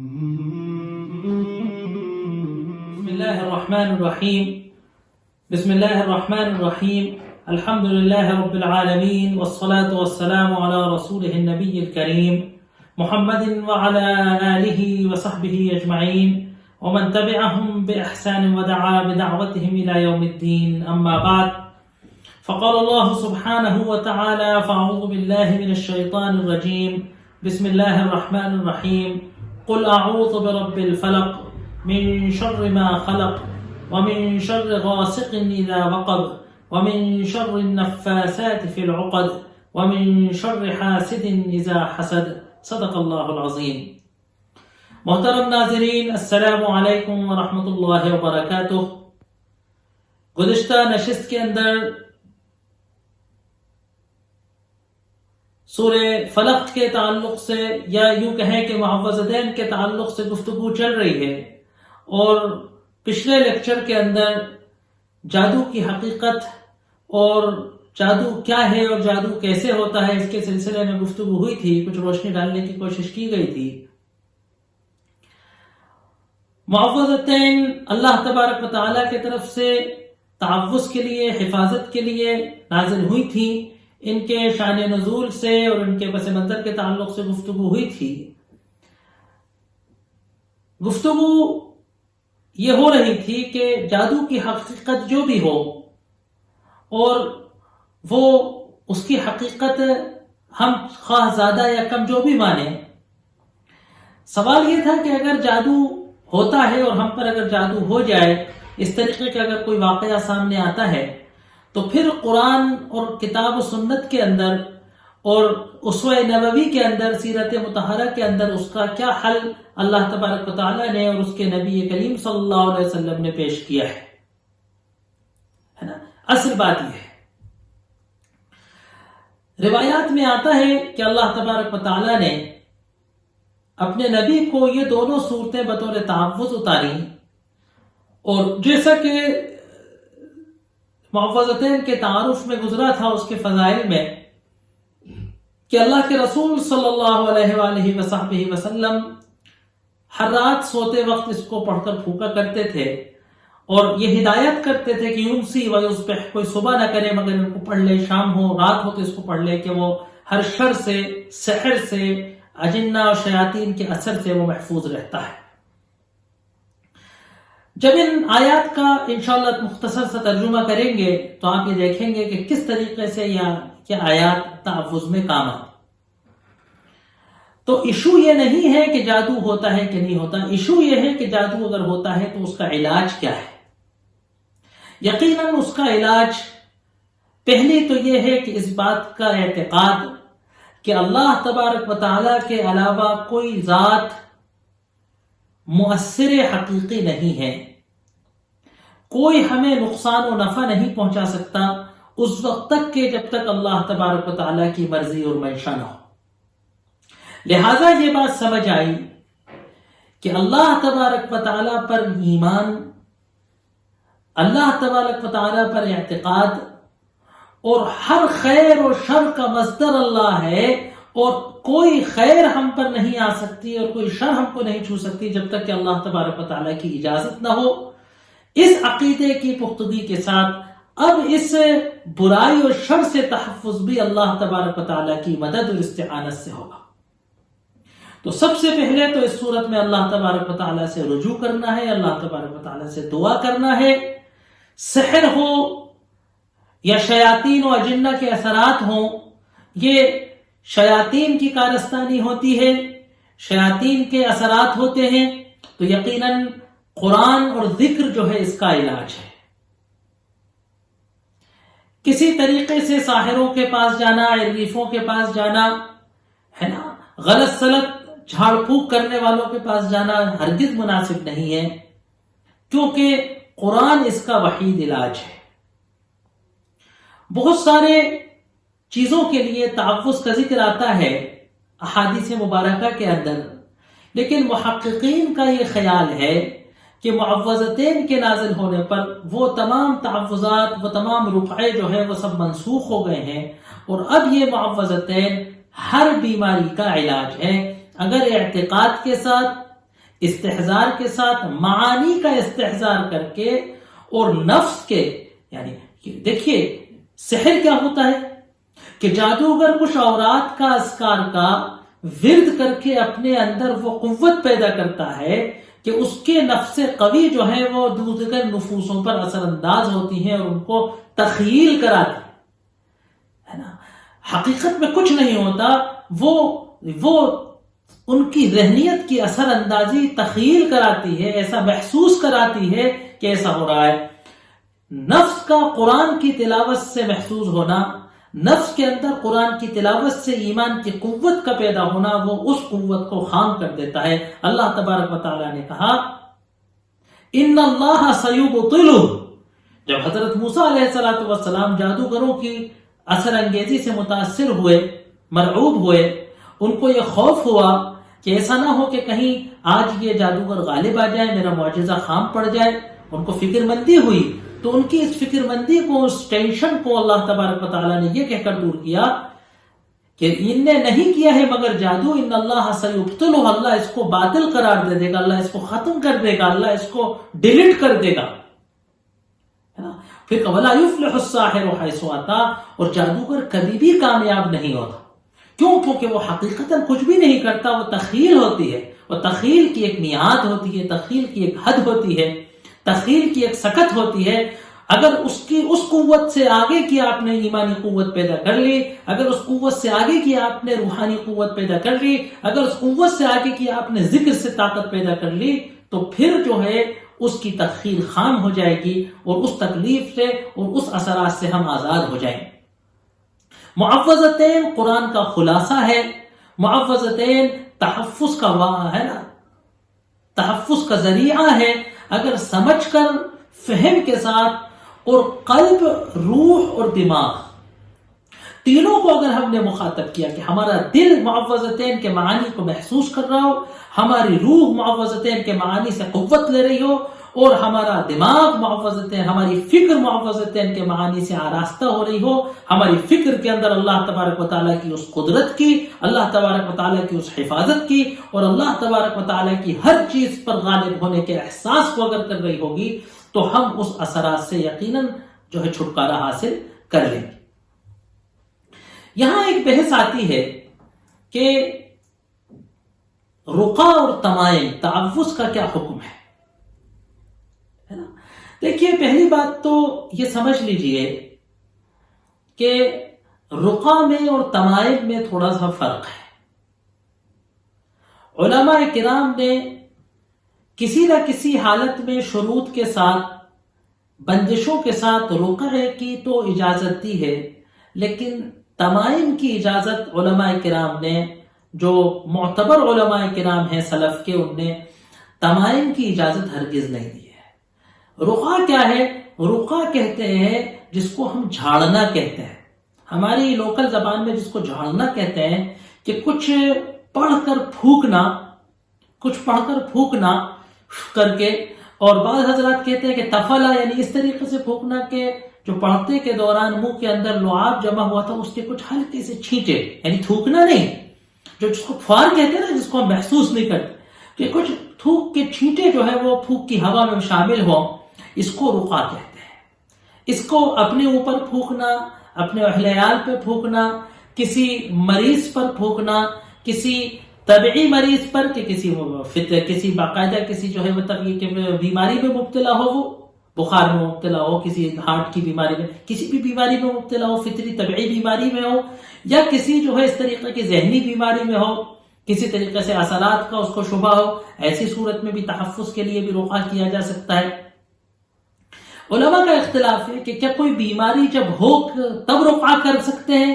بسم الله الرحمن الرحيم بسم الله الرحمن الرحيم الحمد لله رب العالمين والصلاة والسلام على رسوله النبي الكريم محمد وعلى آله وصحبه أجمعين ومن تبعهم بإحسان ودعا بدعوتهم إلى يوم الدين أما بعد فقال الله سبحانه وتعالى فأعوذ بالله من الشيطان الرجيم بسم الله الرحمن الرحيم قل أعوذ برب الفلق من شر ما خلق ومن شر غاسق إذا وقب ومن شر النفاثات في العقد ومن شر حاسد إذا حسد صدق اللہ العظیم. محترم ناظرین، السلام علیکم ورحمۃ اللہ وبرکاتہ. گزشتہ نشست کے اندر سورہ فلق کے تعلق سے یا یوں کہیں کہ معوذتین کے تعلق سے گفتگو چل رہی ہے، اور پچھلے لیکچر کے اندر جادو کی حقیقت اور جادو کیا ہے اور جادو کیسے ہوتا ہے اس کے سلسلے میں گفتگو ہوئی تھی، کچھ روشنی ڈالنے کی کوشش کی گئی تھی. معوذتین اللہ تبارک و تعالیٰ کی طرف سے تحفظ کے لیے، حفاظت کے لیے نازل ہوئی تھی. ان کے شان نزول سے اور ان کے پس منظر کے تعلق سے گفتگو ہوئی تھی. گفتگو یہ ہو رہی تھی کہ جادو کی حقیقت جو بھی ہو اور وہ اس کی حقیقت ہم خواہ زیادہ یا کم جو بھی مانیں، سوال یہ تھا کہ اگر جادو ہوتا ہے اور ہم پر اگر جادو ہو جائے، اس طریقے کا اگر کوئی واقعہ سامنے آتا ہے، تو پھر قرآن اور کتاب و سنت کے اندر اور اسوہ نبوی کے اندر، سیرت مطہرہ کے اندر اس کا کیا حل اللہ تبارک و تعالیٰ نے اور اس کے نبی کریم صلی اللہ علیہ وسلم نے پیش کیا ہے نا؟ اصل بات یہ ہے، روایات میں آتا ہے کہ اللہ تبارک و تعالیٰ نے اپنے نبی کو یہ دونوں صورتیں بطور تحفظ اتاری، اور جیسا کہ معوذتین کے تعارف میں گزرا تھا اس کے فضائل میں کہ اللہ کے رسول صلی اللہ علیہ وآلہ وصحبہ وسلم ہر رات سوتے وقت اس کو پڑھ کر پھونکا کرتے تھے، اور یہ ہدایت کرتے تھے کہ یمسی و یصبح، کوئی صبح نہ کرے مگر ان کو پڑھ لے، شام ہو رات ہو تو اس کو پڑھ لے کہ وہ ہر شر سے، سحر سے، اجنہ اور شیاطین کے اثر سے وہ محفوظ رہتا ہے. جب ان آیات کا انشاءاللہ مختصر سا ترجمہ کریں گے تو آپ یہ دیکھیں گے کہ کس طریقے سے یہ آیات تحفظ میں کام آتی. تو ایشو یہ نہیں ہے کہ جادو ہوتا ہے کہ نہیں ہوتا، ایشو یہ ہے کہ جادو اگر ہوتا ہے تو اس کا علاج کیا ہے. یقیناً اس کا علاج پہلی تو یہ ہے کہ اس بات کا اعتقاد کہ اللہ تبارک و تعالیٰ کے علاوہ کوئی ذات مؤثر حقیقی نہیں ہے، کوئی ہمیں نقصان و نفع نہیں پہنچا سکتا اس وقت تک کہ جب تک اللہ تبارک و تعالیٰ کی مرضی اور منشا نہ ہو. لہذا یہ بات سمجھ آئی کہ اللہ تبارک و تعالیٰ پر ایمان، اللہ تبارک و تعالیٰ پر اعتقاد، اور ہر خیر اور شر کا مصدر اللہ ہے، اور کوئی خیر ہم پر نہیں آ سکتی اور کوئی شر ہم کو نہیں چھو سکتی جب تک کہ اللہ تبارک و تعالیٰ کی اجازت نہ ہو. اس عقیدے کی پختگی کے ساتھ اب اس برائی اور شر سے تحفظ بھی اللہ تبارک و تعالیٰ کی مدد اور استعانت سے ہوگا. تو سب سے پہلے تو اس صورت میں اللہ تبارک و تعالیٰ سے رجوع کرنا ہے، اللہ تبارک و تعالیٰ سے دعا کرنا ہے. سحر ہو یا شیاطین و اجنہ کے اثرات ہوں، یہ شیاطین کی کارستانی ہوتی ہے، شیاطین کے اثرات ہوتے ہیں، تو یقیناً قرآن اور ذکر جو ہے اس کا علاج ہے. کسی طریقے سے ساحروں کے پاس جانا، عرفوں کے پاس جانا ہے نا، غلط سلط جھاڑ پھونک کرنے والوں کے پاس جانا ہرگز مناسب نہیں ہے، کیونکہ قرآن اس کا وحید علاج ہے. بہت سارے چیزوں کے لیے تحفظ کا ذکر آتا ہے احادیث مبارکہ کے اندر، لیکن محققین کا یہ خیال ہے کہ معوذتین کے نازل ہونے پر وہ تمام تحفظات، وہ تمام رقعے جو ہے وہ سب منسوخ ہو گئے ہیں، اور اب یہ معوذتین ہر بیماری کا علاج ہے. اگر اعتقاد کے ساتھ استحضار کے ساتھ معانی کا استحضار کر کے اور نفس کے، یعنی دیکھیے سحر کیا ہوتا ہے کہ جادوگر کچھ اورات کا اذکار کا ورد کر کے اپنے اندر وہ قوت پیدا کرتا ہے کہ اس کے نفس قوی جو ہے وہ دیگر نفوسوں پر اثر انداز ہوتی ہیں اور ان کو تخیل کراتی ہے نا۔ حقیقت میں کچھ نہیں ہوتا، وہ ان کی ذہنیت کی اثر اندازی تخیل کراتی ہے، ایسا محسوس کراتی ہے کہ ایسا ہو رہا ہے۔ نفس کا قرآن کی تلاوت سے محسوس ہونا، نفس کے اندر قرآن کی تلاوت سے ایمان کی قوت کا پیدا ہونا، وہ اس قوت کو خام کر دیتا ہے۔ اللہ تبارک و تعالیٰ نے کہا ان اللہ سیبطلہ، جب حضرت موسیٰ علیہ السلام جادوگروں کی اثر انگیزی سے متاثر ہوئے، مرعوب ہوئے، ان کو یہ خوف ہوا کہ ایسا نہ ہو کہ کہیں آج یہ جادوگر غالب آ جائے، میرا معجزہ خام پڑ جائے، ان کو فکر مندی ہوئی، تو ان کی اس فکر مندی کو، اس ٹینشن کو اللہ تبارک و تعالیٰ نے یہ کہہ کر دور کیا کہ ان نے نہیں کیا ہے مگر جادو، ان اللہ سیبطلہ، اللہ اس کو باطل قرار دے دے گا، اللہ اس کو ختم کر دے گا، اللہ اس کو ڈیلیٹ کر دے گا۔ پھر وَلَا يُفْلِحُ السَّاحِرُ حَيْثُ أَتَىٰ، اور جادوگر کبھی بھی کامیاب نہیں ہوتا۔ کیوں؟ کیونکہ وہ حقیقتاً کچھ بھی نہیں کرتا، وہ تخیل ہوتی ہے، وہ تخیل کی ایک میعاد ہوتی ہے، تخیل کی ایک حد ہوتی ہے، تخیل کی ایک سکت ہوتی ہے۔ اگر اس قوت سے آگے کی آپ نے ایمانی قوت پیدا کر لی، اگر اس قوت سے آگے کی آپ نے روحانی قوت پیدا کر لی، اگر اس قوت سے آگے کی آپ نے ذکر سے طاقت پیدا کر لی، تو پھر جو ہے اس کی تخیل خام ہو جائے گی، اور اس تکلیف سے اور اس اثرات سے ہم آزاد ہو جائیں۔ معوذتین قرآن کا خلاصہ ہے، معوذتین تحفظ کا ہے نا، تحفظ کا ذریعہ ہے۔ اگر سمجھ کر، فہم کے ساتھ، اور قلب، روح اور دماغ تینوں کو اگر ہم نے مخاطب کیا کہ ہمارا دل معوذتین کے معانی کو محسوس کر رہا ہو، ہماری روح معوذتین کے معانی سے قوت لے رہی ہو، اور ہمارا دماغ معوذتین، ہماری فکر معوذتین کے معانی سے آراستہ ہو رہی ہو، ہماری فکر کے اندر اللہ تبارک و تعالیٰ کی اس قدرت کی، اللہ تبارک و تعالیٰ کی اس حفاظت کی، اور اللہ تبارک و تعالیٰ کی ہر چیز پر غالب ہونے کے احساس کو اگر کر رہی ہوگی، تو ہم اس اثرات سے یقیناً جو ہے چھٹکارا حاصل کر لیں گے۔ یہاں ایک بحث آتی ہے کہ رقا اور تمائم، تعوذ کا کیا حکم ہے؟ دیکھیے پہلی بات تو یہ سمجھ لیجئے کہ رقا میں اور تمائم میں تھوڑا سا فرق ہے۔ علماء کرام نے کسی نہ کسی حالت میں شروط کے ساتھ، بندشوں کے ساتھ رقعے کی تو اجازت دی ہے، لیکن تمائم کی اجازت علماء کرام نے، جو معتبر علماء کرام ہیں سلف کے، ان نے تمائم کی اجازت ہرگز نہیں دی ہے۔ رقعہ کیا ہے؟ رقعہ کہتے ہیں جس کو ہم جھاڑنا کہتے ہیں، ہماری لوکل زبان میں جس کو جھاڑنا کہتے ہیں، کہ کچھ پڑھ کر پھونکنا، کچھ پڑھ کر پھونکنا کر کے، اور بعض حضرات کہتے ہیں کہ تفلا، یعنی اس طریقے سے پھونکنا کہ جو پڑھتے کے دوران منہ کے اندر لعاب جمع ہوا تھا اس کے کچھ ہلکے سے چھینٹے، یعنی تھوکنا نہیں، جو جس کو پھوار کہتے ہیں نا، جس کو ہم محسوس نہیں کرتے، کہ کچھ تھوک کے چھینٹے جو ہے وہ پھونک کی ہوا میں شامل ہوں، اس کو رقعہ کہتے ہیں۔ اس کو اپنے اوپر پھونکنا، اپنے اہل عیال پہ پھونکنا، کسی مریض پر پھونکنا، کسی طبعی مریض پر، کہ کسی باقاعدہ کسی جو ہے وہ بیماری میں مبتلا ہو، وہ بخار میں مبتلا ہو، کسی ہارٹ کی بیماری میں، کسی بھی بیماری میں مبتلا ہو، فطری طبعی بیماری میں ہو، یا کسی جو ہے اس طریقے کی ذہنی بیماری میں ہو، کسی طریقے سے اثرات کا اس کو شبہ ہو، ایسی صورت میں بھی تحفظ کے لیے بھی رقعہ کیا جا سکتا ہے۔ علماء کا اختلاف ہے کہ کیا کوئی بیماری جب ہو تب رقعہ کر سکتے ہیں،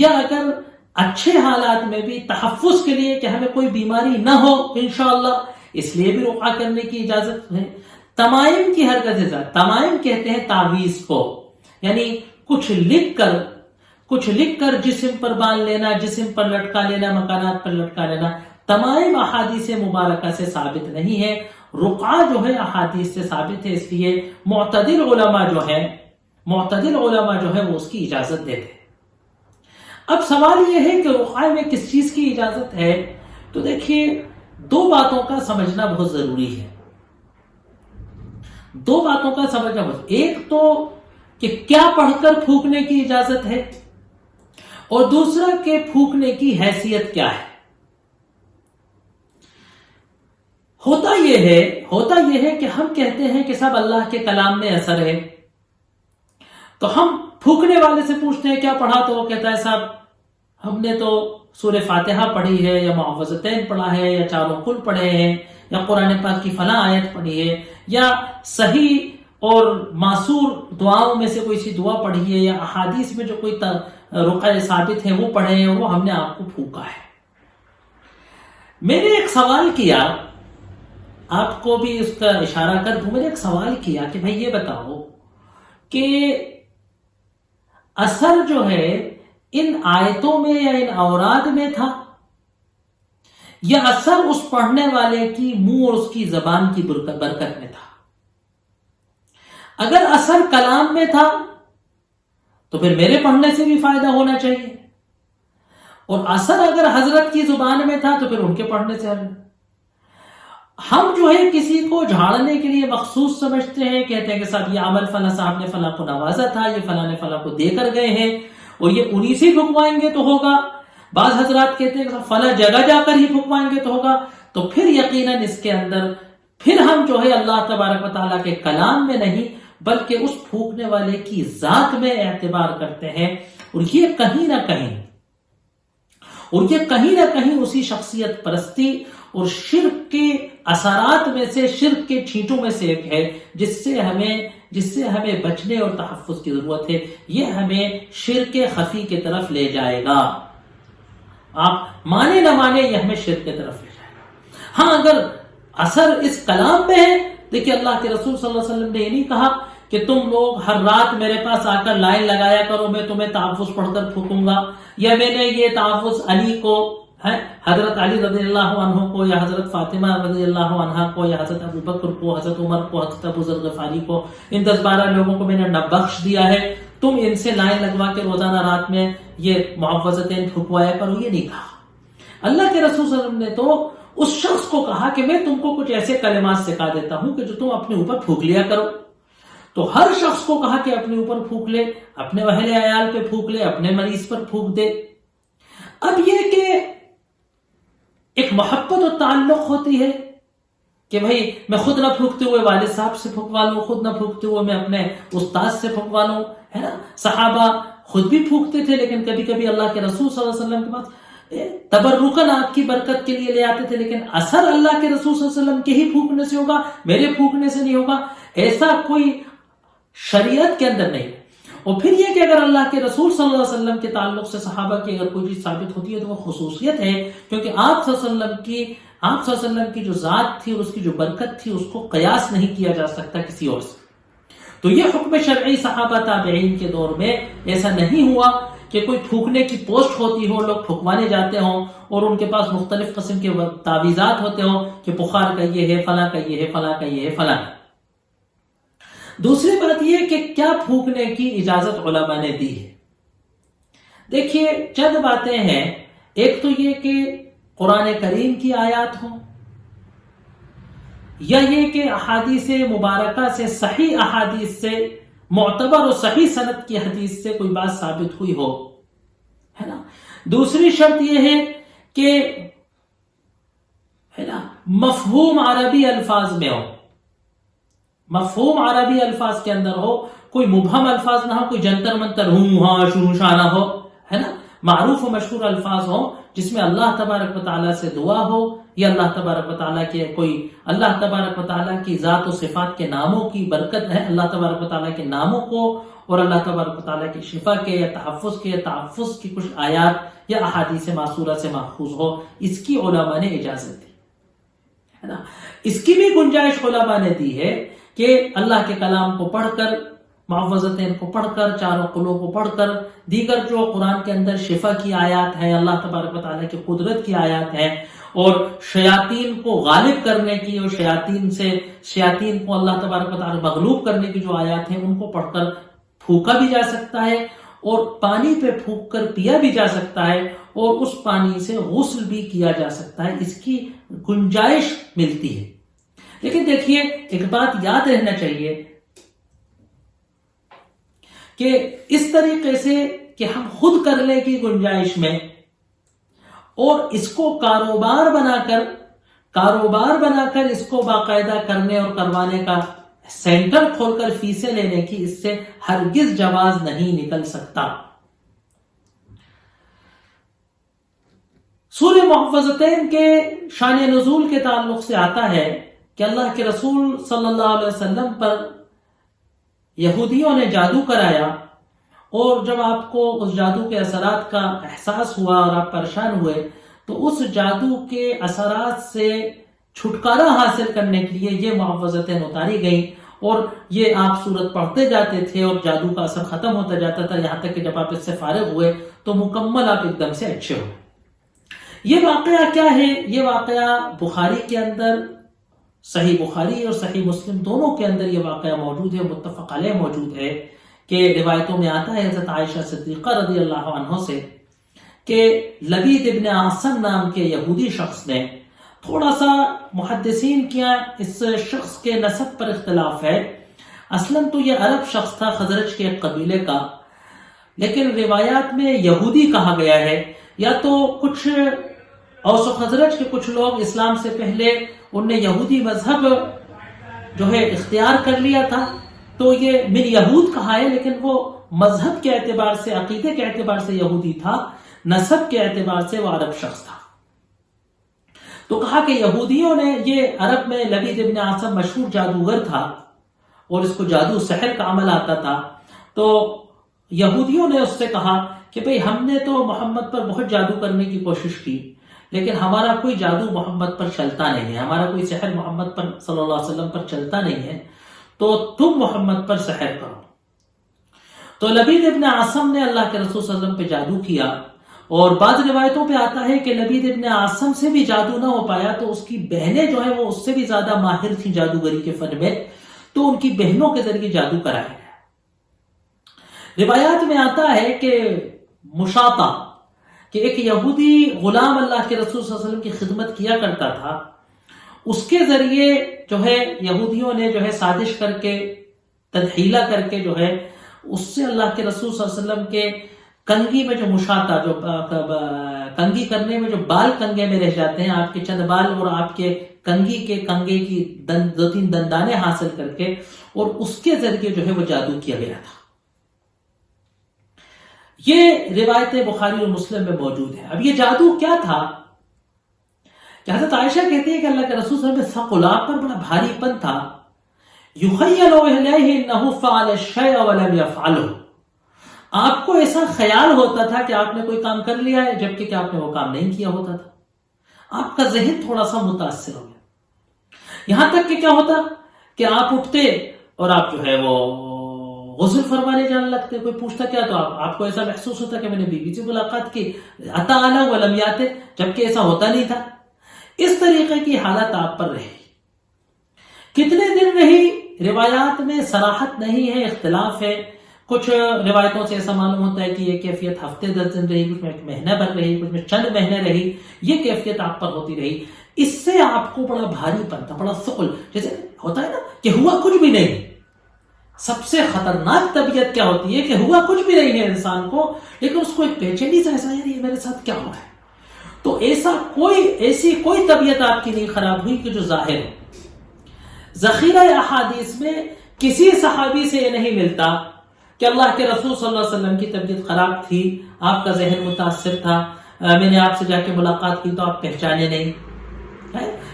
یا اگر اچھے حالات میں بھی تحفظ کے لیے کہ ہمیں کوئی بیماری نہ ہو انشاءاللہ، اس لیے بھی رقعہ کرنے کی اجازت ہے۔ تمائم کی حرکت ہے، تمائم کہتے ہیں تعویذ کو، یعنی کچھ لکھ کر جسم پر باندھ لینا، جسم پر لٹکا لینا، مکانات پر لٹکا لینا۔ تمائم احادیث مبارکہ سے ثابت نہیں ہے، رقعہ جو ہے احادیث سے ثابت ہے، اس لیے معتدل علماء جو ہے وہ اس کی اجازت دیتے ہیں۔ اب سوال یہ ہے کہ رقعہ میں کس چیز کی اجازت ہے؟ تو دیکھیے دو باتوں کا سمجھنا بہت ضروری ہے. دو باتوں کا سمجھنا بہت، ایک تو کہ کیا پڑھ کر پھونکنے کی اجازت ہے، اور دوسرا کہ پھونکنے کی حیثیت کیا ہے. ہوتا یہ ہے کہ ہم کہتے ہیں کہ سب اللہ کے کلام میں اثر ہے، تو ہم پھونکنے والے سے پوچھتے ہیں کیا پڑھا، تو وہ کہتا ہے صاحب ہم نے تو سورہ فاتحہ پڑھی ہے، یا معوذتین پڑھا ہے، یا چاروں قل پڑھے ہیں، یا قرآن پاک کی فلاں آیت پڑھی ہے، یا صحیح اور معصور دعاؤں میں سے کوئی سی دعا پڑھی ہے، یا احادیث میں جو کوئی رقیہ ثابت ہے وہ پڑھے ہیں، اور وہ ہم نے آپ کو پھونکا ہے. میں نے ایک سوال کیا، آپ کو بھی اس کا اشارہ کر دوں. میں نے ایک سوال کیا کہ بھائی یہ بتاؤ کہ اثر جو ہے ان آیتوں میں یا ان اوراد میں تھا، یا اثر اس پڑھنے والے کی منہ اور اس کی زبان کی برکت میں تھا؟ اگر اثر کلام میں تھا تو پھر میرے پڑھنے سے بھی فائدہ ہونا چاہیے، اور اثر اگر حضرت کی زبان میں تھا تو پھر ان کے پڑھنے سے ہم جو ہے کسی کو جھاڑنے کے لیے مخصوص سمجھتے ہیں، کہتے ہیں کہ صاحب یہ عمل فلاں صاحب نے فلاں کو نوازا تھا، یہ فلاں نے فلاں کو دے کر گئے ہیں، اور یہ انہی سے پھکوائیں گے تو ہوگا. بعض حضرات کہتے ہیں کہ فلاں جگہ جا کر ہی پھکوائیں گے تو ہوگا. تو پھر یقیناً اس کے اندر پھر ہم جو ہے اللہ تبارک و تعالیٰ کے کلام میں نہیں بلکہ اس پھونکنے والے کی ذات میں اعتبار کرتے ہیں، اور یہ کہیں نہ کہیں اسی شخصیت پرستی اور شرک کے اثرات میں سے، شرک کے چھینٹوں میں سے ایک ہے جس سے ہمیں بچنے اور تحفظ کی ضرورت ہے. یہ ہمیں شرک خفی کی طرف لے جائے گا. آپ مانے نہ مانے یہ ہمیں شرک کی طرف لے جائے گا. ہاں اگر اثر اس کلام میں ہے، دیکھیے اللہ کے رسول صلی اللہ علیہ وسلم نے یہ نہیں کہا کہ تم لوگ ہر رات میرے پاس آ کر لائن لگایا کرو، میں تمہیں تحفظ پڑھ کر پھونکوں گا، یا میں نے یہ تحفظ علی کو، حضرت علی رضی اللہ عنہ کو، یا حضرت فاطمہ رضی اللہ عنہ کو، یا حضرت ابو بکر کو، حضرت عمر کو، حضرت ابو ذر غفاری کو، ان 10-12 لوگوں کو میں نے بخش دیا ہے، تم ان سے لائن لگوا کے روزانہ رات میں یہ معوذتین پھونکوایا کرو. یہ نہیں کہا. اللہ کے رسول صلی اللہ علیہ وسلم نے تو اس شخص کو کہا کہ میں تم کو کچھ ایسے کلمات سکھا دیتا ہوں کہ جو تم اپنے اوپر پھونک لیا کرو. تو ہر شخص کو کہا کہ اپنے اوپر پھونک لے، اپنے اہل عیال پہ پھونک لے، اپنے مریض پر پھونک دے. اب یہ کہ ایک محبت و تعلق ہوتی ہے کہ بھئی میں خود نہ پھونکتے ہوئے والد صاحب سے پھونکوا لوں، خود نہ پھونکتے ہوئے میں اپنے استاد سے پھونکوا لوں، ہے نا. صحابہ خود بھی پھونکتے تھے، لیکن کبھی کبھی اللہ کے رسول صلی اللہ علیہ وسلم کے پاس تبرکاً آپ کی برکت کے لیے لے آتے تھے، لیکن اثر اللہ کے رسول صلی اللہ علیہ وسلم کے ہی پھونکنے سے ہوگا، میرے پھونکنے سے نہیں ہوگا. ایسا کوئی شریعت کے اندر نہیں. اور پھر یہ کہ اگر اللہ کے رسول صلی اللہ علیہ وسلم کے تعلق سے صحابہ کی اگر کوئی چیز ثابت ہوتی ہے تو وہ خصوصیت ہے، کیونکہ آپ صلی اللہ علیہ وسلم کی جو ذات تھی اور اس کی جو برکت تھی اس کو قیاس نہیں کیا جا سکتا کسی اور سے. تو یہ حکم شرعی صحابہ تابعین کے دور میں ایسا نہیں ہوا کہ کوئی پھونکنے کی پوسٹ ہوتی ہو، لوگ پھونکوانے جاتے ہوں اور ان کے پاس مختلف قسم کے تعویذات ہوتے ہوں کہ بخار کا یہ ہے، فلاں کا یہ ہے، فلاں کا یہ ہے، فلاں. دوسری بات یہ کہ کیا پھونکنے کی اجازت علماء نے دی ہے. دیکھیے چند باتیں ہیں. ایک تو یہ کہ قرآن کریم کی آیات ہوں، یا یہ کہ احادیث مبارکہ سے، صحیح احادیث سے، معتبر اور صحیح سند کی حدیث سے کوئی بات ثابت ہوئی ہو، ہے نا. دوسری شرط یہ ہے کہ ہے نا مفہوم عربی الفاظ میں ہو، مفہوم عربی الفاظ کے اندر ہو، کوئی مبہم الفاظ نہ ہو، کوئی جنتر منتر ہوں ہاں شو شاہ نہ ہو، ہے نا. معروف و مشہور الفاظ ہوں جس میں اللہ تبارک و تعالیٰ سے دعا ہو، یا اللہ تبارک و تعالیٰ کے اللہ تبارک و تعالیٰ کی ذات و صفات کے ناموں کی برکت ہے، اللہ تبارک و تعالیٰ کے ناموں کو اور اللہ تبارک و تعالیٰ کی شفا کے یا تحفظ کی کچھ آیات یا احادیث معصورہ سے ماخوذ ہو. اس کی علماء نے اجازت دی ہے نا. اس کی بھی گنجائش علماء نے دی ہے کہ اللہ کے کلام کو پڑھ کر، معوذتین کو پڑھ کر، چاروں قلوں کو پڑھ کر، دیگر جو قرآن کے اندر شفا کی آیات ہیں، اللہ تبارک و تعالیٰ کی قدرت کی آیات ہیں، اور شیاطین کو غالب کرنے کی اور شیاطین کو اللہ تبارک و تعالیٰ مغلوب کرنے کی جو آیات ہیں ان کو پڑھ کر پھونکا بھی جا سکتا ہے، اور پانی پہ پھونک کر پیا بھی جا سکتا ہے، اور اس پانی سے غسل بھی کیا جا سکتا ہے، اس کی گنجائش ملتی ہے۔ لیکن دیکھیے ایک بات یاد رہنا چاہیے کہ اس طریقے سے کہ ہم خود کر لیں کی گنجائش میں اور اس کو کاروبار بنا کر اس کو باقاعدہ کرنے اور کروانے کا سینٹر کھول کر فیسیں لینے کی، اس سے ہرگز جواز نہیں نکل سکتا۔ سورہ محفظتین کے شان نزول کے تعلق سے آتا ہے کہ اللہ کے رسول صلی اللہ علیہ وسلم پر یہودیوں نے جادو کرایا، اور جب آپ کو اس جادو کے اثرات کا احساس ہوا اور آپ پریشان ہوئے تو اس جادو کے اثرات سے چھٹکارا حاصل کرنے کے لیے یہ محفظتیں اتاری گئیں، اور یہ آپ سورت پڑھتے جاتے تھے اور جادو کا اثر ختم ہوتا جاتا تھا، یہاں تک کہ جب آپ اس سے فارغ ہوئے تو مکمل آپ ایک دم سے اچھے ہوئے۔ یہ واقعہ کیا ہے؟ یہ واقعہ بخاری کے اندر، صحیح بخاری اور صحیح مسلم دونوں کے اندر یہ واقعہ موجود ہے، متفق علیہ موجود ہے، کہ روایتوں میں آتا ہے حضرت عائشہ صدیقہ رضی اللہ عنہ سے کہ لبید ابن عاصم نام کے یہودی شخص نے، تھوڑا سا محدثین کیا اس شخص کے نسب پر اختلاف ہے، اصلاً تو یہ عرب شخص تھا، خزرج کے ایک قبیلے کا، لیکن روایات میں یہودی کہا گیا ہے، یا تو کچھ اوس و خزرج کے کچھ لوگ اسلام سے پہلے ان نے یہودی مذہب جو ہے اختیار کر لیا تھا تو یہ من یہود کہا ہے، لیکن وہ مذہب کے اعتبار سے، عقیدے کے اعتبار سے یہودی تھا، نسب کے اعتبار سے وہ عرب شخص تھا۔ تو کہا کہ یہودیوں نے، یہ عرب میں لبید ابن عاصم مشہور جادوگر تھا اور اس کو جادو سحر کا عمل آتا تھا، تو یہودیوں نے اس سے کہا کہ بھئی ہم نے تو محمد پر بہت جادو کرنے کی کوشش کی، لیکن ہمارا کوئی جادو محمد پر چلتا نہیں ہے، ہمارا کوئی سحر محمد پر صلی اللہ علیہ وسلم پر چلتا نہیں ہے، تو تم محمد پر سحر کرو۔ تو لبید ابن عاصم نے اللہ کے رسول صلی اللہ علیہ وسلم پہ جادو کیا، اور بعض روایتوں پہ آتا ہے کہ لبید ابن عاصم سے بھی جادو نہ ہو پایا تو اس کی بہنیں جو ہیں وہ اس سے بھی زیادہ ماہر تھیں جادوگری کے فن میں، تو ان کی بہنوں کے ذریعے جادو کرایا گیا۔ روایات میں آتا ہے کہ مشاطہ، کہ ایک یہودی غلام اللہ کے رسول صلی اللہ علیہ وسلم کی خدمت کیا کرتا تھا، اس کے ذریعے جو ہے یہودیوں نے جو ہے سازش کر کے، تدخیلہ کر کے جو ہے اس سے اللہ کے رسول صلی اللہ علیہ وسلم کے کنگھی میں جو مشاطہ، جو کنگھی کرنے میں جو بال کنگھے میں رہ جاتے ہیں، آپ کے چند بال اور آپ کے کنگھی کے کنگھے کی دو تین دندانے حاصل کر کے، اور اس کے ذریعے جو ہے وہ جادو کیا گیا تھا۔ یہ روایت بخاری اور مسلم میں موجود ہے۔ اب یہ جادو کیا تھا کہ حضرت عائشہ کہتی ہے کہ اللہ کے رسول صلی اللہ علیہ وسلم ثقل، آپ پر بڑا بھاری پن تھا، یخیل الیہ انہ فعل الشیء ولم یفعلہ، آپ کو ایسا خیال ہوتا تھا کہ آپ نے کوئی کام کر لیا ہے جبکہ کہ آپ نے وہ کام نہیں کیا ہوتا تھا، آپ کا ذہن تھوڑا سا متاثر ہو گیا، یہاں تک کہ کیا ہوتا کہ آپ اٹھتے اور آپ جو ہے وہ غسل فرمانے جانے لگتے، کوئی پوچھتا کیا تو آپ کو ایسا محسوس ہوتا کہ میں نے بیوی سے ملاقات کی، اتا انا ولم یاتے، جبکہ ایسا ہوتا نہیں تھا۔ اس طریقے کی حالت آپ پر رہی، کتنے دن رہی روایات میں صراحت نہیں ہے، اختلاف ہے، کچھ روایتوں سے ایسا معلوم ہوتا ہے کہ یہ کیفیت ہفتے 10 دن رہی، کچھ میں ایک مہینہ بھر رہی، کچھ میں چند مہینے رہی، یہ کیفیت آپ پر ہوتی رہی۔ اس سے آپ کو بڑا بھاری پن تھا، بڑا ثقل، جیسے ہوتا ہے نا کہ ہوا کچھ بھی نہیں۔ سب سے خطرناک طبیعت کیا ہوتی ہے کہ ہوا کچھ بھی نہیں ہے انسان کو، لیکن اس کو ایک بے چینی سے ایسا یہ میرے ساتھ کیا ہو رہا ہے، تو ایسی کوئی طبیعت آپ کی نہیں خراب ہوئی کہ جو ظاہر ہے۔ ذخیرہ احادیث میں کسی صحابی سے یہ نہیں ملتا کہ اللہ کے رسول صلی اللہ علیہ وسلم کی طبیعت خراب تھی، آپ کا ذہن متاثر تھا، میں نے آپ سے جا کے ملاقات کی تو آپ پہچانے نہیں،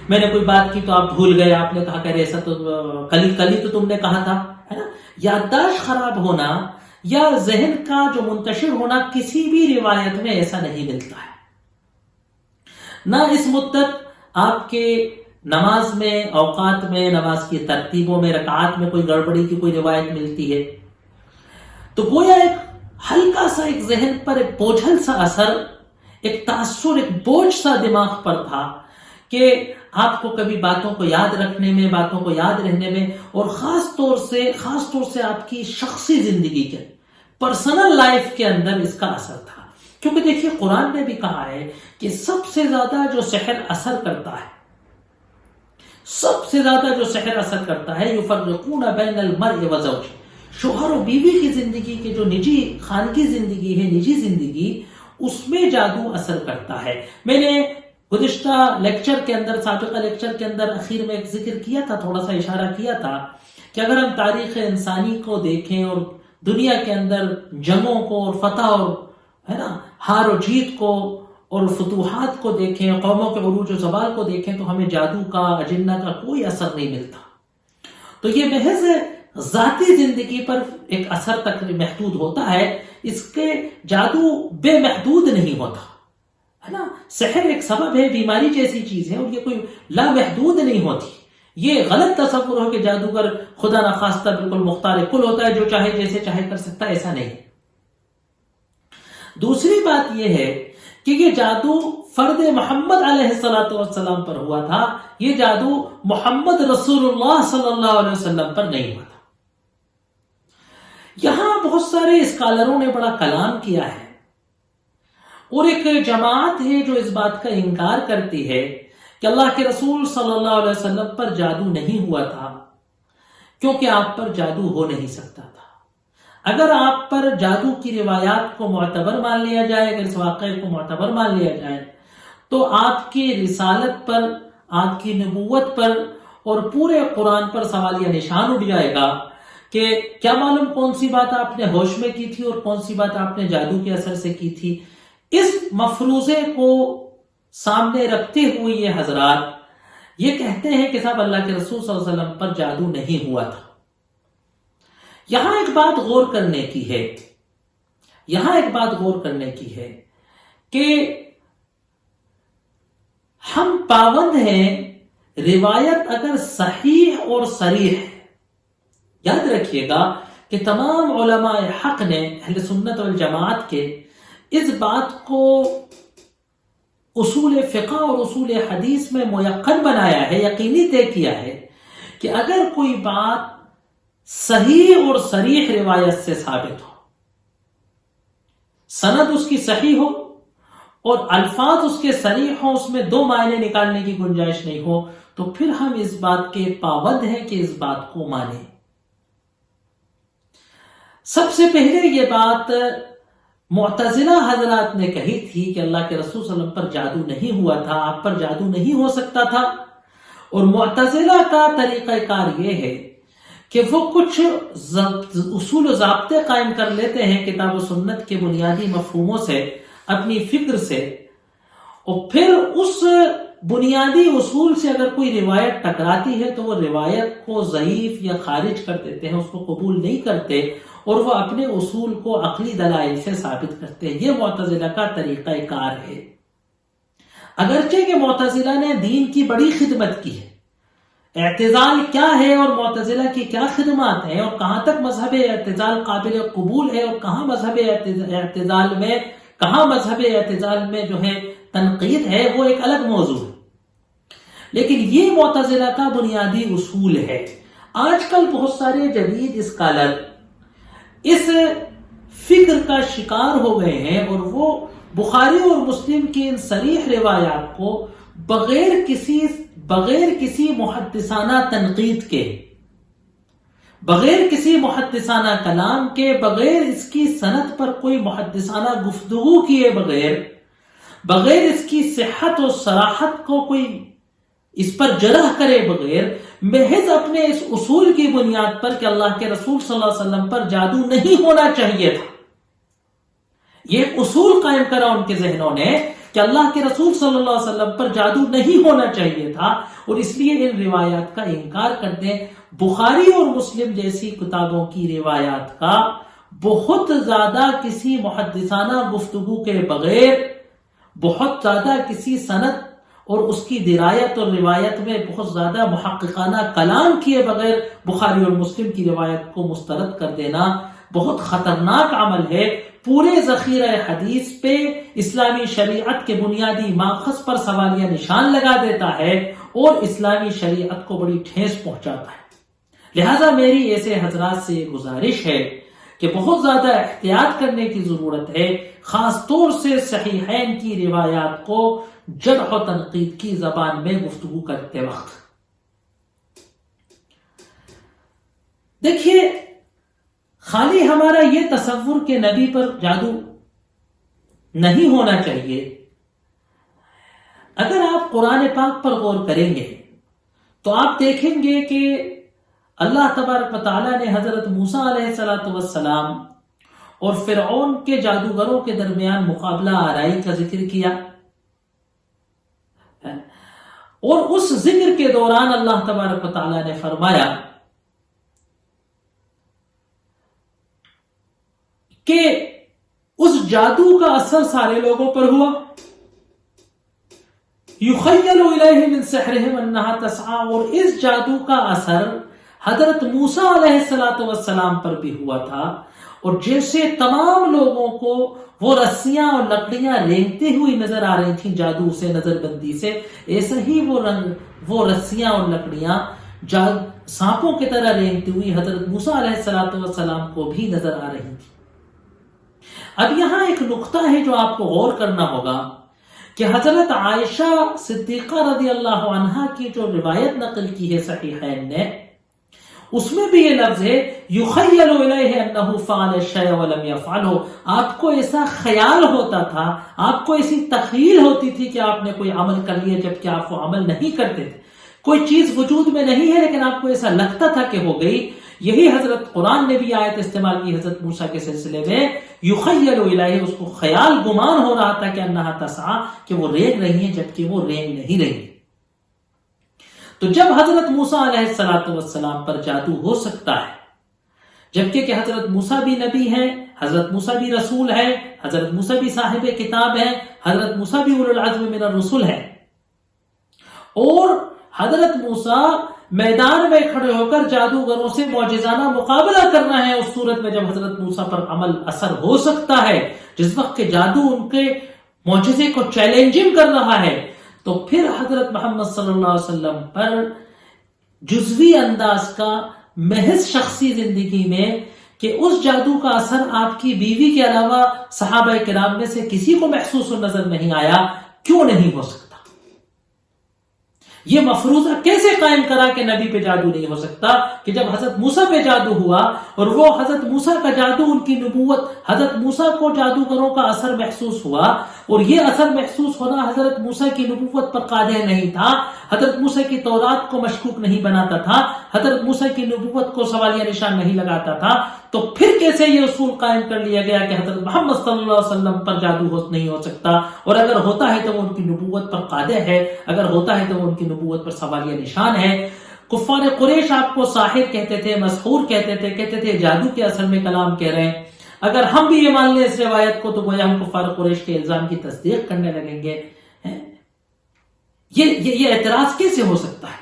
میں نے کوئی بات کی تو آپ بھول گئے، آپ نے کہا کہ ایسا تو کل ہی تو تم نے کہا تھا، ہے نا۔ یادداشت خراب ہونا یا ذہن کا جو منتشر ہونا کسی بھی روایت میں ایسا نہیں ملتا ہے۔ نہ اس مدت آپ کے نماز میں، اوقات میں، نماز کی ترتیبوں میں، رکعات میں کوئی گڑبڑی کی کوئی روایت ملتی ہے، تو گویا ایک ہلکا سا ایک ذہن پر ایک بوجھل سا اثر، ایک تاثر، ایک بوجھ سا دماغ پر تھا کہ آپ کو کبھی باتوں کو یاد رکھنے میں، باتوں کو یاد رہنے میں، اور خاص طور سے آپ کی شخصی زندگی کے، پرسنل لائف کے اندر اس کا اثر تھا۔ کیونکہ دیکھیے قرآن نے بھی کہا ہے کہ سب سے زیادہ جو سحر اثر کرتا ہے، سب سے زیادہ جو سحر اثر کرتا ہے، یفرقون بین المرء وزوج، شوہر و بیوی کی زندگی کے جو نجی خانگی زندگی ہے، نجی زندگی، اس میں جادو اثر کرتا ہے۔ میں نے گزشتہ لیکچر کے اندر، سابقہ لیکچر کے اندر اخیر میں ایک ذکر کیا تھا، تھوڑا سا اشارہ کیا تھا کہ اگر ہم تاریخ انسانی کو دیکھیں اور دنیا کے اندر جنگوں کو اور فتح اور ہے نا ہار و جیت کو اور فتوحات کو دیکھیں، قوموں کے عروج و زوال کو دیکھیں، تو ہمیں جادو کا، اجنہ کا کوئی اثر نہیں ملتا۔ تو یہ محض ذاتی زندگی پر ایک اثر تک محدود ہوتا ہے، اس کے جادو بے محدود نہیں ہوتا، ہے نا۔ سحر ایک سبب ہے، بیماری جیسی چیز ہے، اور یہ کوئی لامحدود نہیں ہوتی۔ یہ غلط تصور ہو کہ جادوگر خدا نخواستہ بالکل مختار کل ہوتا ہے، جو چاہے جیسے چاہے کر سکتا ہے، ایسا نہیں۔ دوسری بات یہ ہے کہ یہ جادو فرد محمد علیہ السلام پر ہوا تھا، یہ جادو محمد رسول اللہ صلی اللہ علیہ وسلم پر نہیں ہوا تھا۔ یہاں بہت سارے اسکالروں نے بڑا کلام کیا ہے، اور ایک جماعت ہے جو اس بات کا انکار کرتی ہے کہ اللہ کے رسول صلی اللہ علیہ وسلم پر جادو نہیں ہوا تھا، کیونکہ آپ پر جادو ہو نہیں سکتا تھا۔ اگر آپ پر جادو کی روایات کو معتبر مان لیا جائے، اگر اس واقعے کو معتبر مان لیا جائے، تو آپ کی رسالت پر، آپ کی نبوت پر اور پورے قرآن پر سوالیہ نشان اٹھ جائے گا کہ کیا معلوم کون سی بات آپ نے ہوش میں کی تھی اور کون سی بات آپ نے جادو کے اثر سے کی تھی۔ اس مفروضے کو سامنے رکھتے ہوئے یہ حضرات یہ کہتے ہیں کہ صاحب اللہ کے رسول صلی اللہ علیہ وسلم پر جادو نہیں ہوا تھا۔ یہاں ایک بات غور کرنے کی ہے، یہاں ایک بات غور کرنے کی ہے کہ ہم پابند ہیں روایت اگر صحیح اور صریح ہے۔ یاد رکھیے گا کہ تمام علماء حق نے، اہل سنت والجماعت کے، اس بات کو اصول فقہ اور اصول حدیث میں میقن بنایا ہے، یقینی طے کیا ہے کہ اگر کوئی بات صحیح اور صریح روایت سے ثابت ہو، سند اس کی صحیح ہو اور الفاظ اس کے صریح ہوں، اس میں دو معنی نکالنے کی گنجائش نہیں ہو، تو پھر ہم اس بات کے پابند ہیں کہ اس بات کو مانیں۔ سب سے پہلے یہ بات معتزلہ حضرات نے کہی تھی کہ اللہ کے رسول صلی اللہ علیہ وسلم پر جادو نہیں ہوا تھا، آپ پر جادو نہیں ہو سکتا تھا۔ اور معتزلہ کا طریقہ کار یہ ہے کہ وہ کچھ اصول و ضابطے قائم کر لیتے ہیں کتاب و سنت کے بنیادی مفہوموں سے، اپنی فکر سے، اور پھر اس بنیادی اصول سے اگر کوئی روایت ٹکراتی ہے تو وہ روایت کو ضعیف یا خارج کر دیتے ہیں، اس کو قبول نہیں کرتے، اور وہ اپنے اصول کو عقلی دلائل سے ثابت کرتے ہیں۔ یہ معتزلہ کا طریقہ کار ہے۔ اگرچہ کہ معتزلہ نے دین کی بڑی خدمت کی ہے، اعتزال کیا ہے اور معتزلہ کی کیا خدمات ہیں، اور کہاں تک مذہب اعتزال قابل قبول ہے، اور کہاں مذہب اعتزال میں جو ہے تنقید ہے، وہ ایک الگ موضوع ہے۔ لیکن یہ معتزلہ کا بنیادی اصول ہے۔ آج کل بہت سارے جدید اسکالر اس فکر کا شکار ہو گئے ہیں، اور وہ بخاری اور مسلم کی ان صریح روایات کو بغیر کسی محدثانہ تنقید کے، بغیر کسی محدثانہ کلام کے، بغیر اس کی سند پر کوئی محدثانہ گفتگو کیے بغیر اس کی صحت و صراحت کو کوئی اس پر جرح کرے بغیر، محض اپنے اس اصول کی بنیاد پر کہ اللہ کے رسول صلی اللہ علیہ وسلم پر جادو نہیں ہونا چاہیے تھا، یہ اصول قائم کرا ان کے ذہنوں نے کہ اللہ کے رسول صلی اللہ علیہ وسلم پر جادو نہیں ہونا چاہیے تھا، اور اس لیے ان روایات کا انکار کر دیں۔ بخاری اور مسلم جیسی کتابوں کی روایات کا بہت زیادہ کسی محدثانہ گفتگو کے بغیر، بہت زیادہ کسی سند اور اس کی درایت اور روایت میں بہت زیادہ محققانہ کلام کیے بغیر بخاری اور مسلم کی روایت کو مسترد کر دینا بہت خطرناک عمل ہے۔ پورے ذخیرہ حدیث پہ، اسلامی شریعت کے بنیادی ماخذ پر سوالیہ نشان لگا دیتا ہے، اور اسلامی شریعت کو بڑی ٹھیس پہنچاتا ہے۔ لہذا میری ایسے حضرات سے گزارش ہے کہ بہت زیادہ احتیاط کرنے کی ضرورت ہے، خاص طور سے صحیحین کی روایات کو جرح و تنقید کی زبان میں گفتگو کرتے وقت۔ دیکھیے، خالی ہمارا یہ تصور کہ نبی پر جادو نہیں ہونا چاہیے، اگر آپ قرآن پاک پر غور کریں گے تو آپ دیکھیں گے کہ اللہ تبارک و تعالیٰ نے حضرت موسیٰ علیہ السلام اور فرعون کے جادوگروں کے درمیان مقابلہ آرائی کا ذکر کیا، اور اس ذکر کے دوران اللہ تبارک و تعالیٰ نے فرمایا کہ اس جادو کا اثر سارے لوگوں پر ہوا، یخیل الیہ من سحرہم انہا تسعی، اور اس جادو کا اثر حضرت موسیٰ علیہ السلام پر بھی ہوا تھا، اور جیسے تمام لوگوں کو وہ رسیاں اور لکڑیاں رینگتی ہوئی نظر آ رہی تھیں جادو سے، نظر بندی سے، ایسا ہی وہ رسیاں اور لکڑیاں سانپوں کی طرح رینگتی ہوئی حضرت موسیٰ علیہ السلام کو بھی نظر آ رہی تھی۔ اب یہاں ایک نقطہ ہے جو آپ کو غور کرنا ہوگا کہ حضرت عائشہ صدیقہ رضی اللہ عنہا کی جو روایت نقل کی ہے صحیحین نے، اس میں بھی یہ لفظ ہے یخیل الیہ انہ فعل الشیء ولم یفعلہ، آپ کو ایسا خیال ہوتا تھا، آپ کو ایسی تخیل ہوتی تھی کہ آپ نے کوئی عمل کر لیا جبکہ آپ وہ عمل نہیں کرتے تھے، کوئی چیز وجود میں نہیں ہے لیکن آپ کو ایسا لگتا تھا کہ ہو گئی۔ یہی حضرت قرآن نے بھی آیت استعمال کی حضرت موسیٰ کے سلسلے میں، یخیل الیہ، اس کو خیال گمان ہو رہا تھا کہ انہا تسعی، کہ وہ رینگ رہی ہیں جبکہ وہ رینگ نہیں رہی۔ تو جب حضرت موسیٰ علیہ السلام پر جادو ہو سکتا ہے، جبکہ کہ حضرت موسیٰ بھی نبی ہیں، حضرت موسیٰ بھی رسول ہے، حضرت موسیٰ بھی صاحب کتاب ہے، حضرت موسیٰ بھی اولو العزم من الرسل ہے، اور حضرت موسیٰ میدان میں کھڑے ہو کر جادوگروں سے معجزانہ مقابلہ کرنا ہے، اس صورت میں جب حضرت موسیٰ پر عمل اثر ہو سکتا ہے، جس وقت کہ جادو ان کے معجزے کو چیلنجنگ کر رہا ہے، تو پھر حضرت محمد صلی اللہ علیہ وسلم پر جزوی انداز کا محض شخصی زندگی میں کہ اس جادو کا اثر آپ کی بیوی کے علاوہ صحابہ کرام میں سے کسی کو محسوس و نظر نہیں آیا، کیوں نہیں ہو سکتا؟ یہ مفروضہ کیسے قائم کرا کہ نبی پہ جادو نہیں ہو سکتا، کہ جب حضرت موسیٰ پہ جادو ہوا اور وہ حضرت موسیٰ کا جادو ان کی نبوت، حضرت موسیٰ کو جادوگروں کا اثر محسوس ہوا، اور یہ اثر محسوس ہونا حضرت موسیٰ کی نبوت پر قادر نہیں تھا، حضرت موسیٰ کی تورات کو مشکوک نہیں بناتا تھا، حضرت موسیٰ کی نبوت کو سوالیہ نشان نہیں لگاتا تھا، تو پھر کیسے یہ اصول قائم کر لیا گیا کہ حضرت محمد صلی اللہ علیہ وسلم پر جادو نہیں ہو سکتا، اور اگر ہوتا ہے تو وہ ان کی نبوت پر قادر ہے، اگر ہوتا ہے تو وہ ان کی نبوت پر سوالیہ نشان ہے۔ کفار قریش آپ کو ساحر کہتے تھے، مسحور کہتے تھے جادو کے اثر میں کلام کہہ رہے ہیں۔ اگر ہم بھی یہ مان لیں اس روایت کو تو گویا ہم کفار قریش کے الزام کی تصدیق کرنے لگیں گے۔ یہ اعتراض کیسے ہو سکتا ہے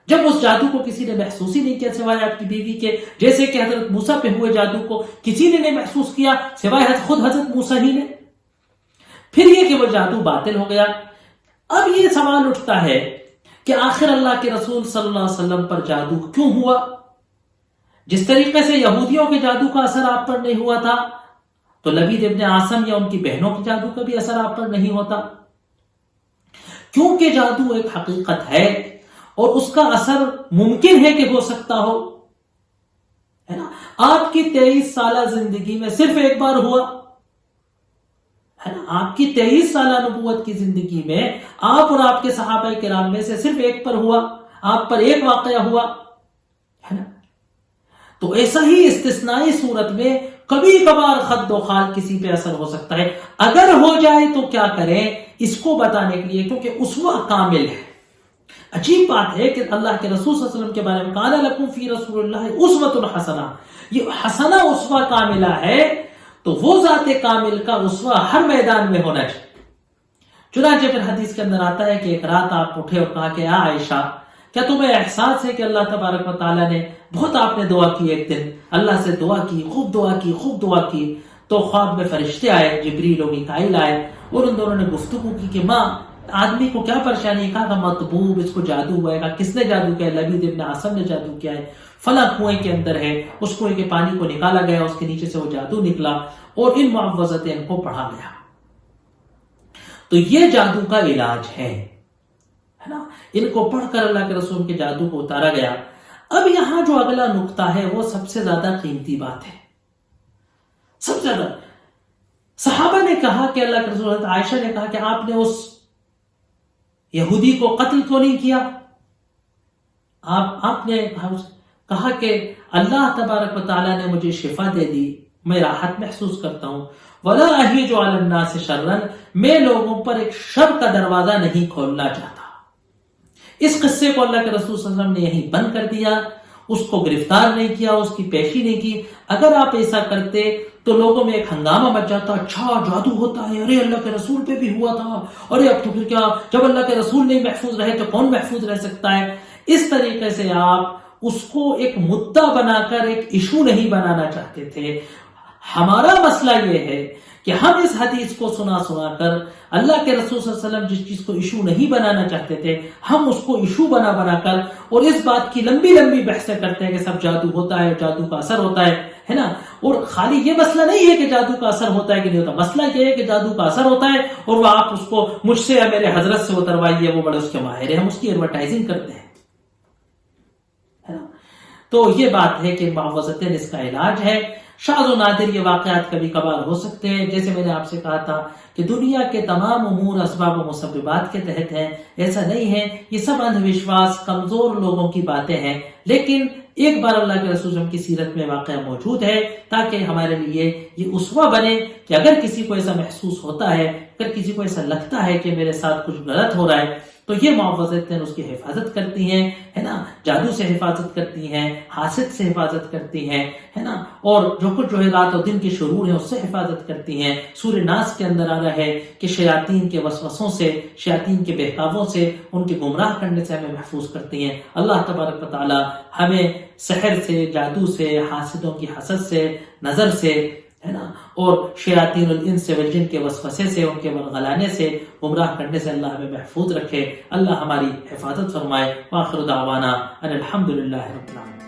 جب اس جادو کو کسی نے محسوس ہی نہیں کیا سوائے آپ کی بیوی کے، جیسے کہ حضرت موسیٰ پہ ہوئے جادو کو کسی نے نہیں محسوس کیا سوائے خود حضرت موسیٰ ہی نے، پھر یہ کہ وہ جادو باطل ہو گیا۔ اب یہ سوال اٹھتا ہے کہ آخر اللہ کے رسول صلی اللہ علیہ وسلم پر جادو کیوں ہوا؟ جس طریقے سے یہودیوں کے جادو کا اثر آپ پر نہیں ہوا تھا تو لبید ابن عاصم یا ان کی بہنوں کے جادو کا بھی اثر آپ پر نہیں ہوتا، کیونکہ جادو ایک حقیقت ہے اور اس کا اثر ممکن ہے کہ ہو سکتا ہو، ہے نا؟ آپ کی 23 سالہ زندگی میں صرف ایک بار ہوا ہے نا، آپ کی 23 سالہ نبوت کی زندگی میں آپ اور آپ کے صحابہ کرام میں سے صرف ایک پر ہوا، آپ پر ایک واقعہ ہوا ہے نا۔ تو ایسا ہی استثنائی صورت میں کبھی کبھار خد و خال کسی پہ اثر ہو سکتا ہے، اگر ہو جائے تو کیا کریں اس کو بتانے کے لیے، کیونکہ اسوہ کامل ہے۔ عجیب بات ہے کہ اللہ کے رسول صلی اللہ علیہ وسلم کے بارے میں کان لکم فی رسول اللہ اسوۃ حسنہ، یہ حسنہ اسوہ کاملہ ہے، تو وہ ذات کامل کا اسوہ ہر میدان میں ہونا چاہیے۔ چنانچہ پھر حدیث کے اندر آتا ہے کہ ایک رات آپ اٹھے اور کہا کہ عائشہ کیا تمہیں احساس ہے کہ اللہ تبارک و تعالیٰ نے بہت آپ نے دعا کی، ایک دن اللہ سے دعا کی، خوب دعا کی، تو خواب میں فرشتے آئے، جبریل و میکائیل آئے اور ان دونوں نے گفتگو کی کہ ماں آدمی کو کیا پریشانی، کہا مطبوب، اس کو جادو ہوا ہے. کہا کس نے جادو کیا؟ لبید ابن عاصم نے جادو کیا ہے، فلاں کنویں کے اندر ہے، اس کنویں کے پانی کو نکالا گیا، اس کے نیچے سے وہ جادو نکلا اور ان معوذتیں ان کو پڑھا گیا. تو یہ جادو کا علاج ہے نا، ان کو پڑھ کر اللہ کے رسول کے جادو کو اتارا گیا. اب یہاں جو اگلا نقطہ ہے وہ سب سے زیادہ قیمتی بات ہے. سب سے زیادہ صحابہ نے کہا کہ اللہ کے رسول، حضرت عائشہ نے کہا کہ آپ نے اس یہودی کو قتل کیوں نہیں کیا؟ آپ نے کہا کہ اللہ تبارک و تعالیٰ نے مجھے شفا دے دی، میں راحت محسوس کرتا ہوں. وَلَا أَهِجُ عَلَى النَّاسِ شَرًّا، میں لوگوں پر ایک شر کا دروازہ نہیں کھولنا چاہتا. اس قصے کو اللہ کے رسول صلی اللہ علیہ وسلم نے یہیں بند کر دیا، اس کو گرفتار نہیں کیا، اس کی پیشی نہیں کی. اگر آپ ایسا کرتے تو لوگوں میں ایک ہنگامہ مچ جاتا، اچھا جادو ہوتا ہے، ارے اللہ کے رسول پہ بھی ہوا تھا، ارے اب تو پھر کیا، جب اللہ کے رسول نہیں محفوظ رہے تو کون محفوظ رہ سکتا ہے. اس طریقے سے آپ اس کو ایک مدعا بنا کر ایک ایشو نہیں بنانا چاہتے تھے. ہمارا مسئلہ یہ ہے کہ ہم اس حدیث کو سنا کر اللہ کے رسول صلی اللہ علیہ وسلم جس چیز کو ایشو نہیں بنانا چاہتے تھے، ہم اس کو ایشو بنا کر اور اس بات کی لمبی لمبی بحثیں کرتے ہیں کہ سب جادو ہوتا ہے، جادو کا اثر ہوتا ہے نا. اور خالی یہ مسئلہ نہیں ہے کہ جادو کا اثر ہوتا ہے کہ نہیں ہوتا، مسئلہ یہ ہے کہ جادو کا اثر ہوتا ہے اور وہ آپ اس کو مجھ سے یا میرے حضرت سے اتروائیے، وہ بڑے اس کے ماہر ہیں، ہم اس کی ایڈورٹائزنگ کرتے ہیں. تو یہ بات ہے کہ معوذتین اس کا علاج ہے. شاذ و نادر یہ واقعات کبھی کبھار ہو سکتے ہیں، جیسے میں نے آپ سے کہا تھا کہ دنیا کے تمام امور اسباب و مسببات کے تحت ہیں، ایسا نہیں ہے. یہ سب اندھ وشواس کمزور لوگوں کی باتیں ہیں، لیکن ایک بار اللہ کے رسول کی سیرت میں واقعہ موجود ہے تاکہ ہمارے لیے یہ اسوہ بنے کہ اگر کسی کو ایسا محسوس ہوتا ہے، اگر کسی کو ایسا لگتا ہے کہ میرے ساتھ کچھ غلط ہو رہا ہے، تو یہ معوذتیں اس کی حفاظت کرتی ہیں، ہے نا، جادو سے حفاظت کرتی ہیں، حاسد سے حفاظت کرتی ہیں، ہے نا، اور جو کچھ جو ہے رات و دن کے شرور ہیں اس سے حفاظت کرتی ہیں. سورہ ناس کے اندر آ رہا ہے کہ شیاطین کے وسوسوں سے، شیاطین کے بہکاووں سے، ان کے گمراہ کرنے سے ہمیں محفوظ کرتی ہیں. اللہ تبارک و تعالی ہمیں سحر سے، جادو سے، حاسدوں کی حسد سے، نظر سے، ہے نا، اور شیاطین الانس والجن کے وسوسے سے، ان کے ورغلانے سے، گمراہ کرنے سے اللہ ہمیں محفوظ رکھے. اللہ ہماری حفاظت فرمائے. وآخر دعوانا ان الحمدللہ رب العالمین.